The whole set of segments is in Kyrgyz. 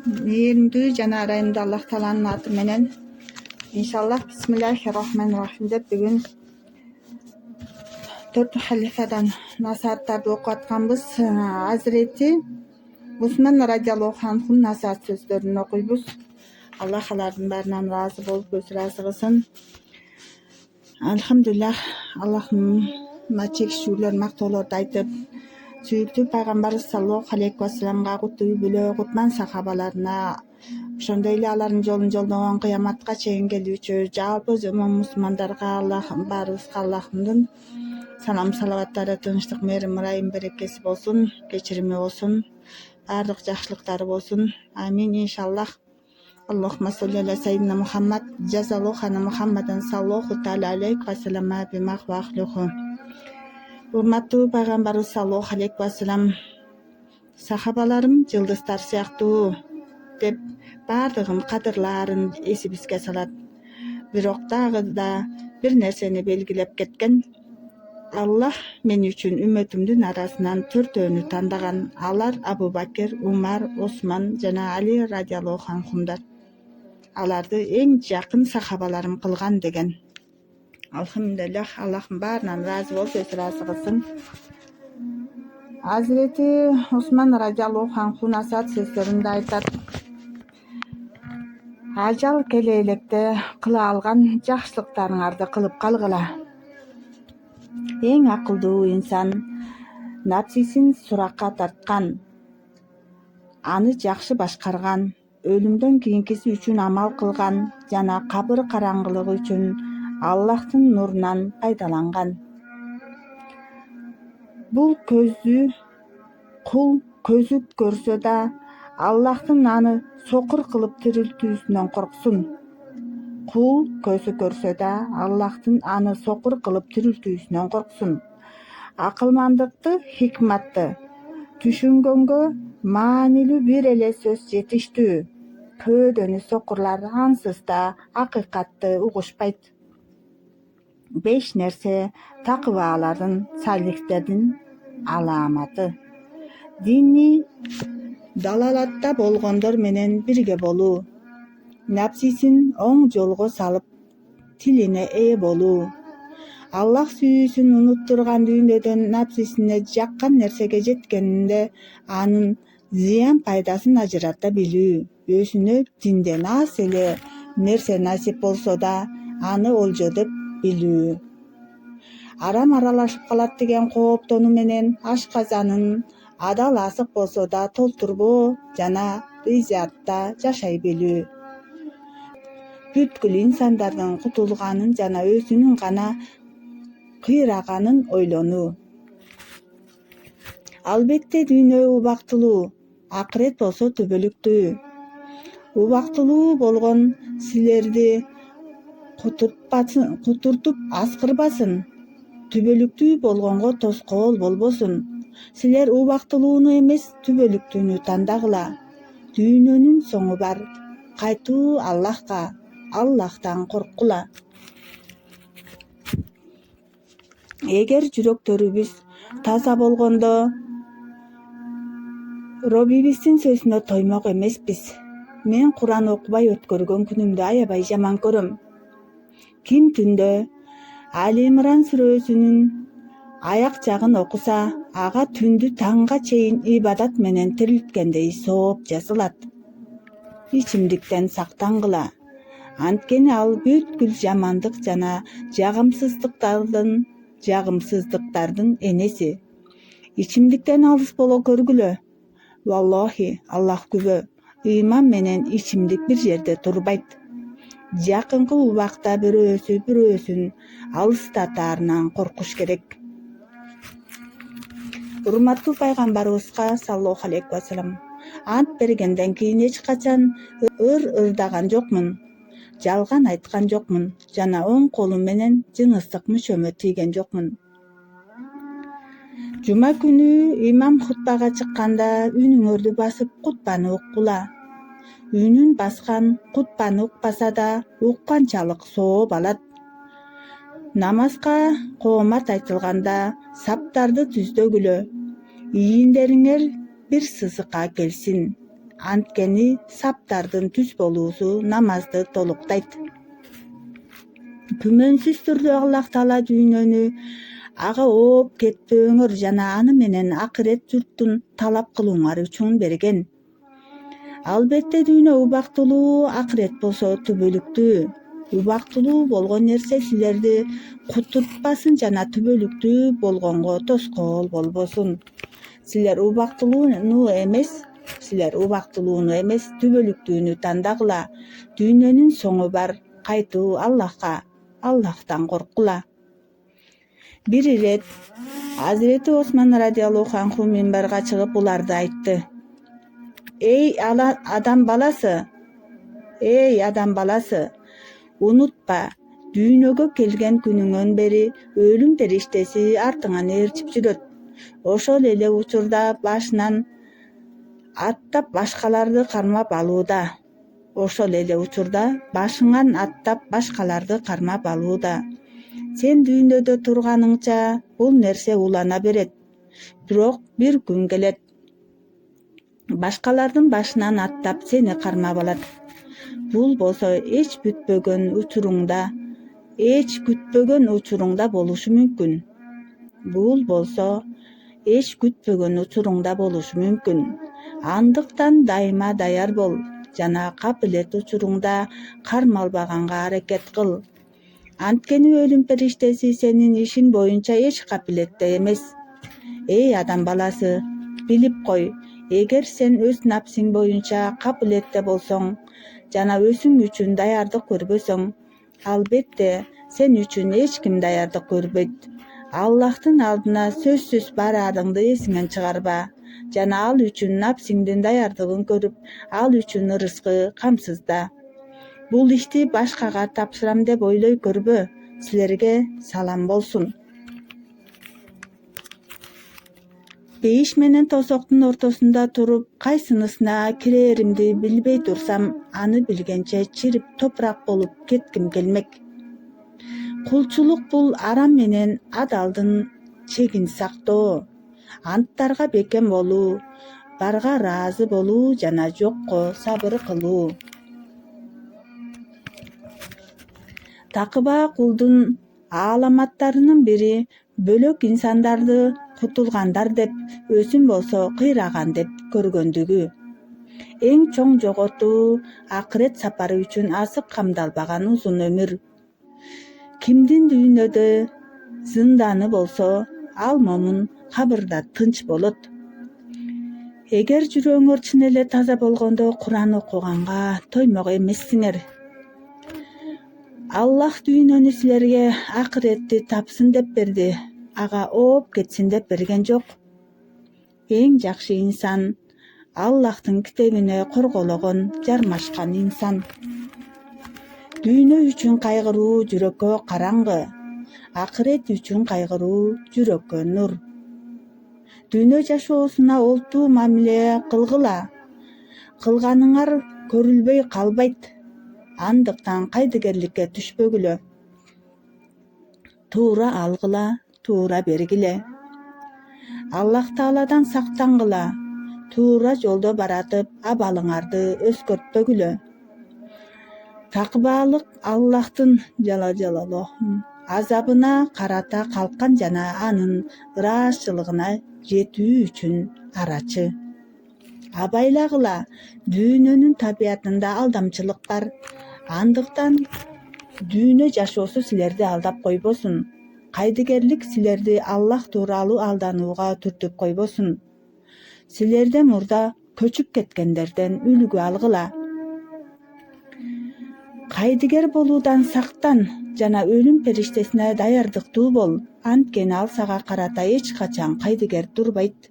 мээримдүү жана арайымдуу Аллах Тааланын аты менен иншаллах бисмиллахиррахманиррахим деп бүгүн 4 халифадан насааттарды окуп атканбыз. Азирети Усман радиаллаху анхунун насаат сөздөрүн окуйбуз. Аллах алардын баарынан ыраазы болуп өз ыраазы кылсын. Алхамдулиллах, Аллахыма чекишүүлөр, мактоолорду айтып, сүйүктүү пайгамбарыбыз саллаллаху алейхи вассаламга, кутуй бүлө кутман сахабаларына, ошондой эле алардын жолун жолдогон кыяматка чейин келүүчү жалпы мусулмандарга, баарыбызга Аллахымдын салам салаваттары, тынчтык, мээрим, ырайым, берекеси болсун, кечирими болсун, баардык жакшылыктары болсун. Амин иншаллах. Аллахумма солли аля сайидина Мухаммад, жазалухана Мухаммадан саллаллаху таала алейхи вассалама бимах ва ахлуху. Урматтуу пайгамбарыбыз саллаллаху алейхи вассалам, сахабаларым жылдыздар сыяктуу деп баардыгын кадырлаарын эсибизге салат. Бирок дагы да бир нерсени белгилеп кеткен. Аллах мен үчүн үммөтүмдүн арасынан 4-өөнү тандаган. Алар Абу Бакир, Умар, Осман жана Али радиаллаху анхумдар. Аларды эң жакын сахабаларым кылган деген. Алхамдулиллах, Аллахым баарынан ыраазы болуп өз ыраазы кылсын. Азирети Усман радиаллаху анху насаат сөздөрүндө айтат: ажал келе электе кыла алган жакшылыктарыңарды кылып калгыла. Эң акылдуу инсан напсисин суракка тарткан, аны жакшы башкарган, өлүмдөн кийинкиси үчүн амал кылган жана кабыр караңгылыгы үчүн Аллахтын нурунан пайдаланган. Бул кул көзү көрсө да Аллахтын аны сокур кылып тирилтүүсүнөн корксун. Кул көзү көрсө да Аллахтын аны сокур кылып тирилтүүсүнөн корксун. Акылмандыкты, хикматты түшүнгөнгө маанилүү бир эле сөз жетиштүү. Көөдөнү сокурлар ансыз да акыйкатты угушпайт. 5 нерсе такыбаалардын, салихтердин аламаты. Диний далалатта болгондор менен бирге болуу, напсисин оң жолго салып, тилине ээ болуу, Аллах сүйүүсүн унуттурган дүйнөдөн напсисине жаккан нерсеге жеткенинде анын зыян пайдасын ажырата билүү, өзүнө динден аз эле нерсе насип болсо да аны олжо деп билүү, арам аралашып калат деген кооптонуу менен ашказанын адал азык болсо да толтурбоо жана ризаатта жашай билүү, бүткүл инсандардын кутулганын жана өзүнүн гана кыйраганын ойлонуу. Албетте дүйнө убактылуу, акырет болсо түбөлүктүү. Убактылуу болгон силерди кутуртуп аскырбасын, түбөлүктүү болгонго тоскоол болбосун. Силер убактылууну эмес, түбөлүктүүнү тандагыла. Дүйнөнүн соңу бар, кайтуу Аллахка, Аллахтан корккула. Эгер жүрөктөрүбүз таза болгондо Роббибиздин сөзүнө тоймок эмеспиз. Мен Куран окубай өткөргөн күнүмдү аябай жаман көрөм. Ким түндө Али Имран сүрөсүнүн аяк жагын окуса, ага түндү таңга чейин ибадат менен тирилткендей сооп жазылат. Ичимдиктен сактангыла, анткени ал бүткүл жамандык жана жагымсыздыктардын энеси. Ичимдиктен алыс боло көргүлө. Валлохи, Аллах күбө, ыйман менен ичимдик бир жерде турбайт. Жакынкы убакта бирөөсүн алыстатаарынан коркуш керек. Урматтуу пайгамбарыбызга саллаллаху алейхи вассалам, ант бергенден кийин эч качан ырдаган жокмун, жалган айткан жокмун жана оң колум менен жыныстык мүчөмө тийген жокмун. Жума күнү имам хутбага чыкканда үнүңөрдү басып кутбаны уккула. Үнүн баскан кутбаны укпаса да укканчалык сооп алат. Намазга коомат айтылганда саптарды түздөгүлө. Ийиндериңер бир сызыкка келсин. Анткени саптардын түз болуусу намазды толуктайт. Күмөнсүз түрдө Аллах Таала дүйнөнү ага ооп кетпөөңөр жана аны менен акырет журттун талап кылууңар үчүн берген. Албетте дүйнө убактылуу, акырет болсо түбөлүктүү. Убактылуу болгон нерсе силерди кутутпасын жана түбөлүктүү болгонго тоскоол болбосун. Силер убактылууну эмес, түбөлүктүүнү тандагыла. Дүйнөнүн соңу бар. Кайтуу Аллахтан корккула. Бир ирет Азирети Осман радиаллаху анху минбарга чыгып буларды айтты. Эй адам баласы, унутпа, дүйнөгө келген күнүңөн бери өлүм периштеси артыңан ээрчип жүрөт. Ошол эле учурда башынан аттап башкаларды кармап алууда. Сен дүйнөдө турганыңча бул нерсе улана берет. Бирок бир күн келет. Башкалардын башынан аттап сени кармап алат. Бул болсо эч күтпөгөн учуруңда болушу мүмкүн. Андыктан дайыма даяр бол жана капылет учуруңда кармалбаганга аракет кыл. Анткени өлүм периштеси сенин ишиң боюнча эч капилетте эмес. Эй адам баласы, билип кой, эгер сен өз напсиң боюнча капилетте болсоң жана өзүң үчүн даярдык көрбөсөң, албетте сен үчүн эч ким даярдык көрбөйт. Аллахтын алдына сөзсүз бараарыңды эсиңен чыгарба жана ал үчүн напсиңдин даярдыгын көрүп, ал үчүн ырыскы камсызда. Бул ишти башкага тапшырам деп ойлой көрбө. Силерге салам болсун. Бейиш менен тосоктун ортосунда туруп, кайсынысына киреримди билбей турсам, аны билгенче чирип топурак болуп кетким келмек. Кулчулук бул арам менен адалдын чегин сактоо, анттарга бекем болуу, барга ыраазы болуу жана жокко сабыр кылуу. Такыба кулдун аламаттарынын бири бөлөк инсандарды кутулгандар деп, өзүн болсо кыйраган деп көргөндүгү. Эң чоң жоготуу акырет сапары үчүн асык камдалбаган узун өмүр. Кимдин дүйнөдө зынданы болсо, ал момун кабырда тынч болот. Эгер жүрөгүңөр чын эле таза болгондо Куран окуганга тоймок эмессиңер. Аллах дүйнөнү силерге акыретти тапсын деп берди, ага ооп кетсин деп берген жок. Эң жакшы инсан Аллахтын китебине коргологон, жармашкан инсан. Дүйнө үчүн кайгыруу жүрөккө караңгы, акырет үчүн кайгыруу жүрөккө нур. Дүйнө жашоосуна олтуу мамиле кылгыла. Кылганыңар көрүлбөй калбайт. Андыктан кайдыгерликке түшпөгүлө. Туура алгыла, туура бергиле. Аллах Тааладан сактангыла. Туура жолдо баратып, абалыңарды өзгөртпөгүлө. Такыбалык Аллахтын азабына карата калккан жана анын ыраазычылыгына жетүү үчүн арачы. Абайлагыла, дүйнөнүн табиятында алдамчылык бар. Андыктан дүйнө жашоосу силерди алдап койбосун. Кайдыгерлик силерди Аллах тууралуу алданууга түртүп койбосун. Силерден мурда көчүп кеткендерден үлгү алгыла. Кайдыгер болуудан сактан жана өлүм периштесине даярдыктуу бол. Анткени ал сага карата эч качан кайдыгер турбайт.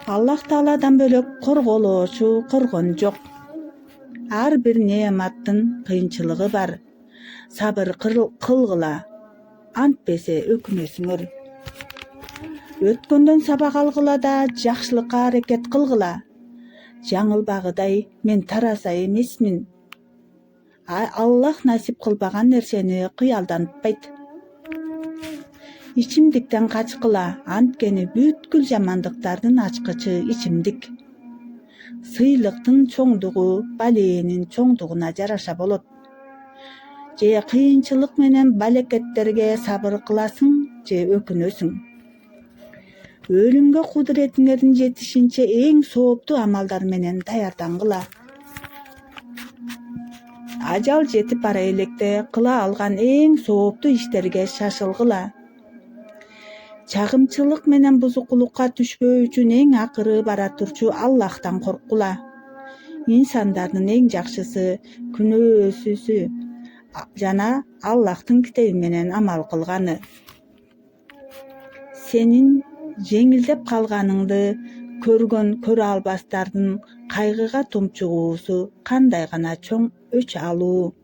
Аллах Тааладан бөлөк корголоочу коргон жок. Ар бир неаматтын кыйынчылыгы бар. Сабыр кылгыла, антпесе өкүнөсүңөр. Өткөндөн сабак алгыла да жакшылыкка аракет кылгыла. Жаңылбагыдай мен тараза эмесмин. Аллах насип кылбаган нерсени кыялдантпайт. ичимдиктен качкыла, анткени бүткүл жамандыктардын ачкычы ичимдик. Сыйлыктын чоңдугу балээнин чоңдугуна жараша болот. Же кыйынчылык менен балекеттерге сабыр кыласың, же өкүнөсүң. Өлүмгө кудуретиңердин жетишинче эң сооптуу амалдар менен даярдангыла. Ажал жетип бара электе кыла алган эң сооптуу иштерге шашылгыла. Чагымчылык менен бузукулукка түшпөө үчүн эң акыры бара турчу Аллахтан корккула. Инсандардын эң жакшысы күнөөсүзү жана Аллахтын китеби менен амал кылганы. Сенин жеңилдеп калганыңды көргөн көрө албастардын кайгыга тумчугуусу кандай гана чоң өч алуу.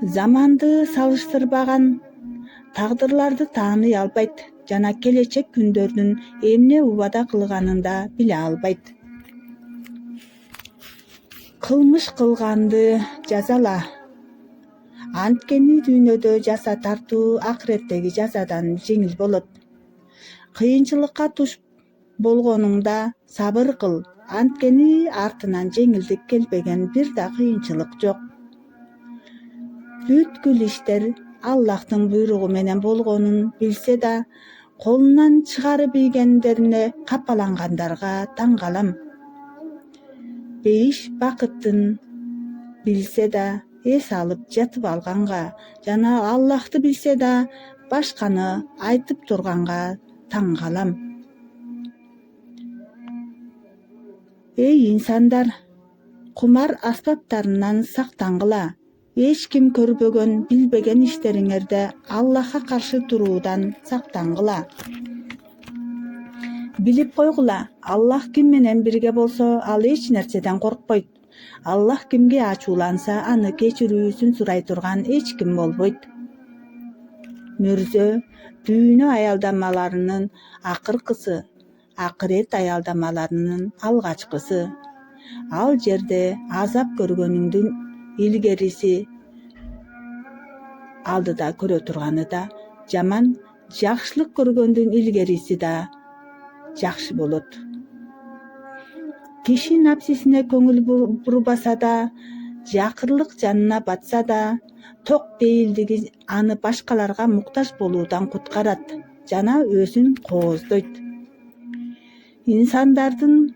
Заманды салыштырбаган тагдырларды тааный албайт жана келечек күндөрдүн эмне убада кылганын да биле албайт. Кылмыш кылганды жазала. Анткени дүйнөдө жаза тартуу акыреттеги жазадан жеңил болот. Кыйынчылыкка туш болгонуңда сабыр кыл, анткени артынан жеңилдик келбеген бир да кыйынчылык жок. Бүткүл иштер Аллахтын буйругу менен болгонун билсе да, колунан чыгарып ийгендерине капалангандарга таң калам. Бейиш бакыттын билсе да, эс алып жатып алганга жана Аллахты билсе да, башканы айтып турганга таң калам. Эй инсандар, кумар аспаптарынан сактангыла. Эч ким көрбөгөн, билбеген иштериңерде Аллахка каршы туруудан сактангыла. Билип койгула, Аллах ким менен бирге болсо, ал эч нерседен коркпойт. Аллах кимге ачууланса, аны кечирүүсүн сурай турган эч ким болбойт. Мүрзө дүйнө аялдамаларынын акыркысы, акырет аялдамаларынын алгачкысы. Ал жерде азап көргөнүңдүн илгериси алдыда көрө турганы да жаман, жакшылык көргөндүн илгериси да жакшы болот. Киши напсисине көңүл бурбаса да, жакырлык жанына батса да, ток бейилдиги аны башкаларга муктаж болуудан куткарат жана өзүн кооздойт. Инсандардын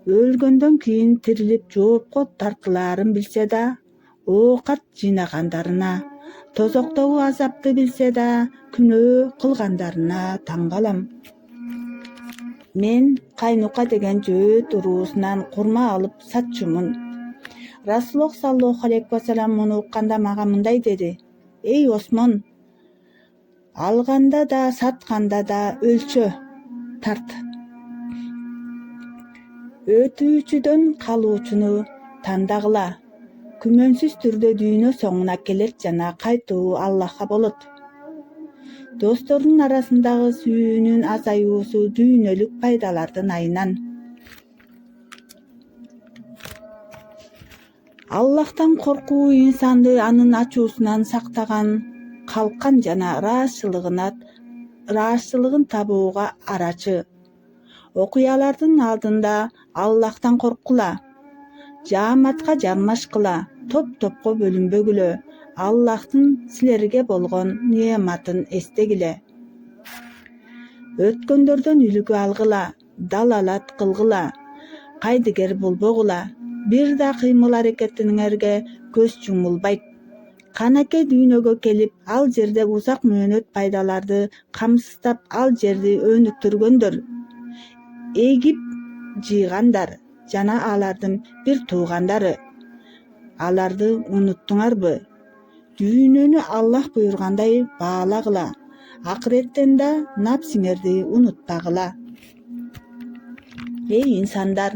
өлгөндөн кийин тирилип жоопко тартылаарын билсе да, оокат жыйнагандарына, тозоктогу азапты билсе да, күнөө кылгандарына таң калам. Мен Кайнука деген жөөт уруусунан курма алып сатчумун. Расулуллах саллаллаху алейхи вассалам муну укканда мага мындай деди: Эй Осмон, алганда да сатканда да өлчө, тарт. Өтүүчүдөн калуучуну тандагыла. Күмөнсүз түрдө дүйнө соңуна келет жана кайтуу Аллахка болот. Достордун арасындагы сүйүүнүн азаюусу дүйнөлүк пайдалардын айынан. Аллахтан коркуу инсанды анын ачуусунан сактаган, калкан жана ыраазчылыгын табууга арачы. Окуялардын алдында Аллахтан корккула. Жааматка жармашкыла, топ-топко бөлүнбөгүлө. Аллахтын силерге болгон неаматын эстегиле. Өткөндөрдөн үлгү алгыла, далалат кылгыла, кайдыгер болбогула. Бир да кыймыл аракетиңерге көз жумулбайт. Канакей дүйнөгө келип, ал жерде узак мөөнөт пайдаларды камсыздап, ал жерди өнүктүргөндөр, эгип жыйгандар жана алардын бир туугандары. Аларды унуттуңарбы? Дүйнөнү Аллах буйргандай баалагыла. Акыреттен да напсиңерди унутпагыла. Эй инсандар,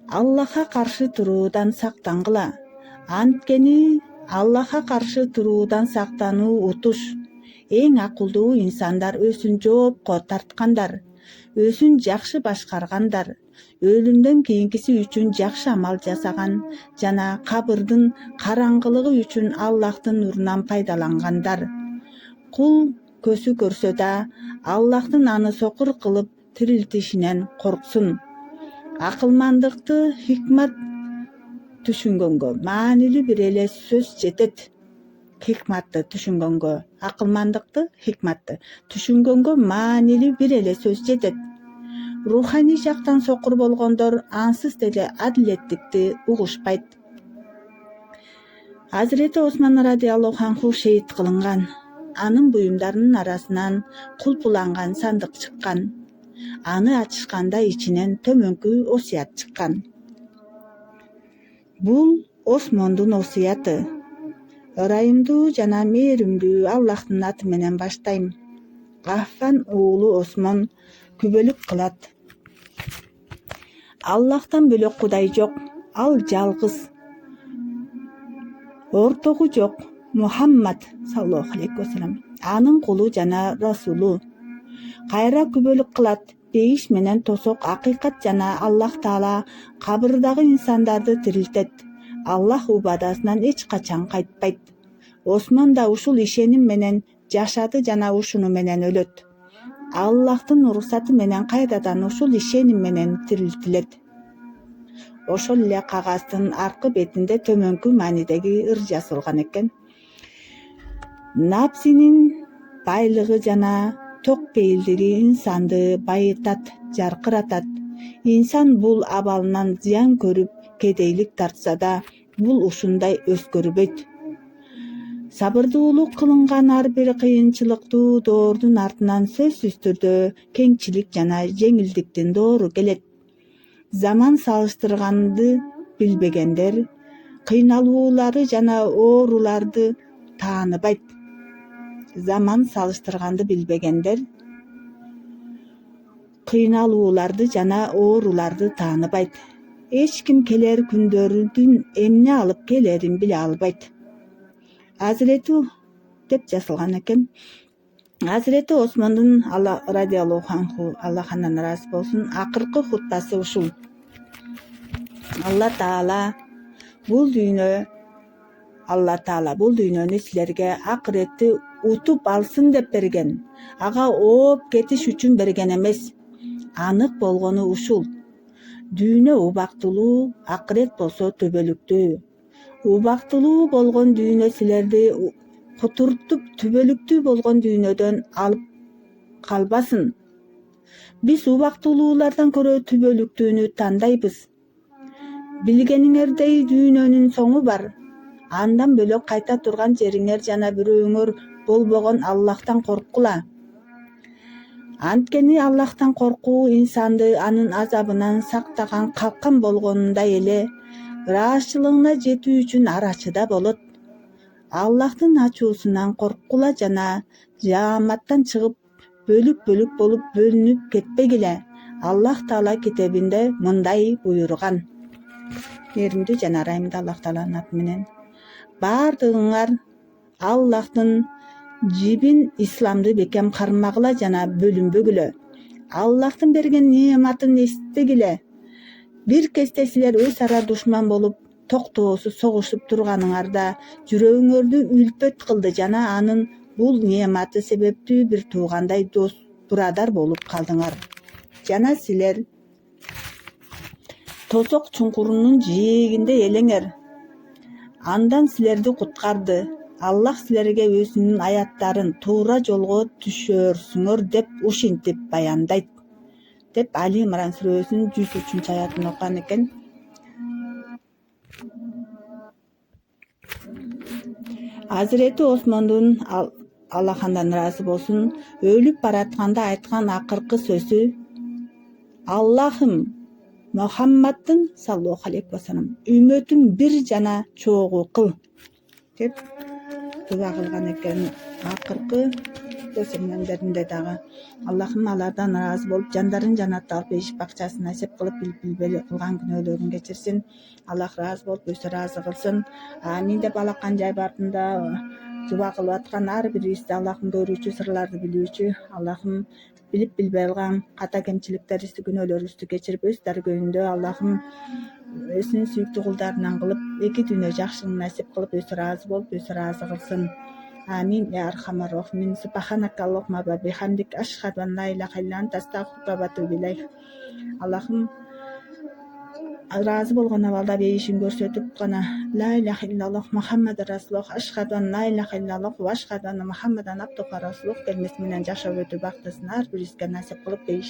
Аллахка каршы туруудан сактангыла. Анткени Аллахка каршы туруудан сактануу утуш. Эң акылдуу инсандар өзүн жоопко тарткандар. өзүн жакшы башкаргандар, өлүмдөн кийинкиси үчүн жакшы амал жасаган жана кабырдын караңгылыгы үчүн Аллахтын нурунан пайдалангандар. Кул көзү көрсө да Аллахтын аны сокур кылып тирилтишинен корксун. Акылмандыкты хикмат түшүнгөнгө маанилүү бир эле сөз жетет. Хикматты түшүнгөнгө, акылмандыкты, хикматты түшүнгөнгө маанилүү бир эле сөз жетет. Руханий жактан сокур болгондор ансыз деле адилеттикти угушпайт. Азирети Осман радиаллаху анху шейит кылынган. Анын буюмдарынын арасынан кулпуланган сандык чыккан. Аны ачышканда ичинен төмөнкү осуят чыккан. Бул Осмондун осуяты. Ырайымдуу жана мээримдүү Аллахтын аты менен баштайм. Аффан уулу Осмон күбөлүк кылат. Аллахтан бөлөк Кудай жок, ал жалгыз. Ортогу жок, Мухаммад саллаллаху алейхи вассалам анын кулу жана расулу. Кайра күбөлүк кылат. Бейиш менен тосок акыйкат жана Аллах Таала кабырдагы инсандарды тирилтет. Аллах убадасынан эч качан кайтпайт. Осмон да ушул ишеним менен жашады жана ушуну менен өлөт. Аллахтын уруксаты менен кайрадан ушул ишеним менен тирилтилет. Ошол эле кагаздын аркы бетинде төмөнкү маанидеги ыр жазылган экен. Напсинин байлыгы жана ток пейилдиги инсанды байытат, жаркыратат. Инсан бул абалынан зыян көрүп, кедейлик тартса да, бул ушундай өзгөрбөйт. Сабырдуулук кылынган ар бир кыйынчылыктуу доордун артынан сөзсүз түрдө кеңчилик жана жеңилдиктин доору келет. Заман салыштырганды билбегендер кыйналуулары жана ооруларды тааныбайт. Заман салыштырганды билбегендер кыйналууларды жана ооруларды тааныбайт. Эч ким келер күндөрдүн эмне алып келерин биле албайт. Азирети деп жазылган экен. Азирети Осмондун радиаллаху анху Аллах андан ыраазы болсун акыркы хутбасы ушул. Алла Таала бул дүйнөнү силерге акыретти утуп алсын деп берген. Ага ооп кетиш үчүн берген эмес. Анык болгону ушул. Дүйнө убактылуу, акырет болсо төбөлүктүү. Убактылуу болгон дүйнө силерди кутуртуп, түбөлүктүү болгон дүйнөдөн алып калбасын. Биз убактылуулардан көрө түбөлүктүүнү тандайбыз. Билгениңердей дүйнөнүн соңу бар. Андан бөлөк кайта турган жериңер жана бирөөңөр болбогон Аллахтан корккула. Анткени Аллахтан коркуу инсанды анын азабынан сактаган калкан болгонундай эле ыраазычылыгына жетүү үчүн арачыда болот. Аллахтын ачуусунан корккула жана жааматтан чыгып бөлүк-бөлүк болуп бөлүнүп кетпегиле. Аллах Таала китебинде мындай буйруган. Мээримдүү жана ырайымдуу Аллах Тааланын аты менен. Бардыгыңар Аллахтын жибин исламды бекем кармагыла жана бөлүнбөгүлө. Аллахтын берген неаматын эстегиле. Бир кезде силер өз ара душман болуп, токтоосуз согушуп турганыңарда жүрөгүңөрдү үлпөт кылды жана анын бул неаматы себептүү бир туугандай дос, бурадар болуп калдыңар. Жана силер тосок чуңкурунун жээгинде элеңер. Андан силерди куткарды. Аллах силерге өзүнүн аяттарын туура жолго түшөрсүңөр деп ушинтип баяндайт. Деп Али Имран сүрөсүнүн 103-аятын окуган экен. Азирети Осмондун Аллах андан ыраазы болсун өлүп баратканда айткан акыркы сөзү: Аллахым Мухаммаддын саллаллаху алейхи вассалам үммөтүн бир жана чогуу кыл деп дуа кылган экен. Акыркы сөзүмөндөрүндө дагы Аллахым алардан ыраазы болуп, жандарын жанатта алып бейиш бакчасына эсеп кылып, билбей кылган күнөөлөрүн кечирсин. Аллах ыраазы болуп, өзү ыраазы кылсын. Амин деп алакан жай бардында жуба кылып аткан ар бирибизди Аллахым көрүүчү, сырларды билүүчү. Аллахым билип билбей калган ката кемчиликтерибизди, күнөөлөрүбүздү кечирип өз даргөйүндө Аллахым өзүнүн сүйүктүү кулдарынан кылып, эки дүйнө жакшылык насип кылып, өзү ыраазы болуп, өзү ыраазы кылсын. Амин я архамар рахимин. Субханака Аллахумма ва бихамдик, ашхаду ан ла илаха илля анта, астагфирука ва атубу илейк. Аллахым ыраазы болгон абалда бейишин көрсөтүп гана ла илаха иллаллах Мухаммад расулуллах, ашхаду ан ла илаха иллаллах ва ашхаду анна Мухаммадан абдуху ва расулух келмеси менен жашап өтүү бактысын ар бирибизге насип кылып бейиш